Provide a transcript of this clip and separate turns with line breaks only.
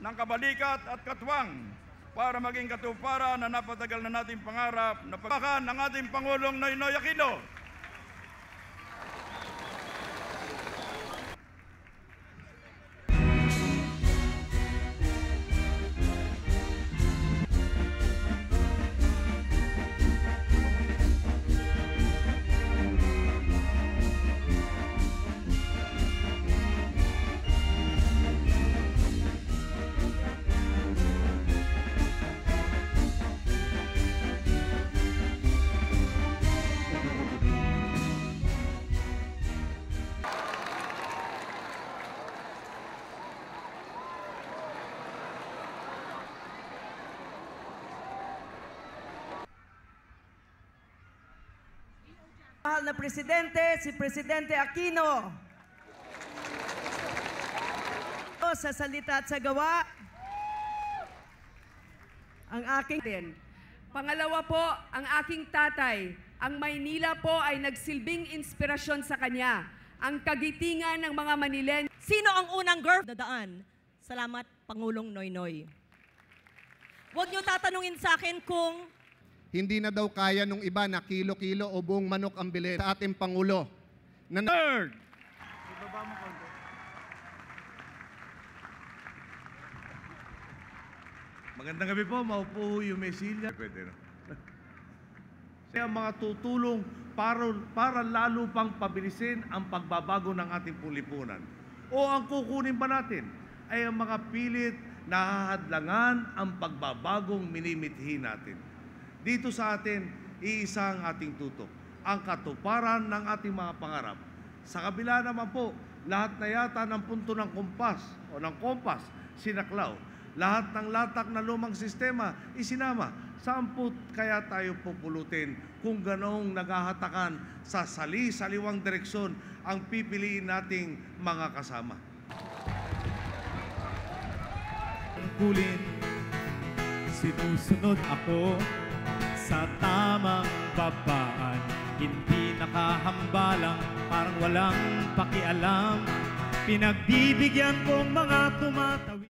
ng kabalikat at katuwang para maging katuparan na napatagal na nating pangarap na pagkakan ng ating Pangulong Noynoy Aquino.
Mahal na Presidente, si Presidente Aquino. Sa salita at sa gawa, ang aking...
Pangalawa po, ang aking tatay. Ang Maynila po ay nagsilbing inspirasyon sa kanya. Ang kagitingan ng mga Manileño.
Sino ang unang girl na daan? Salamat, Pangulong Noynoy. Huwag niyo tatanungin sa akin kung
hindi na daw kaya nung iba na kilo-kilo o buong manok ang bilhin sa ating Pangulo.
Third!
Magandang gabi po, maupo yung Mesilya. Pwede na. Kaya mga tutulong para lalo pang pabilisin ang pagbabago ng ating pulipunan. O ang kukunin ba natin ay ang mga pilit na hahadlangan ang pagbabagong minimithi natin. Dito sa atin, iisa ang ating tutok, ang katuparan ng ating mga pangarap. Sa kabila naman po, lahat na yata ng punto ng kompas o ng kompas, sinaklaw. Lahat ng latak na lumang sistema, isinama. Saan po kaya tayo pupulutin kung ganoong naghahatakan sa saliwang direksyon ang pipiliin nating mga kasama?
Tungkulin, sinusunod ako sa tamang babaan, hindi nakahambalang, parang walang pakialam. Pinagbibigyan kong mga tumatawid.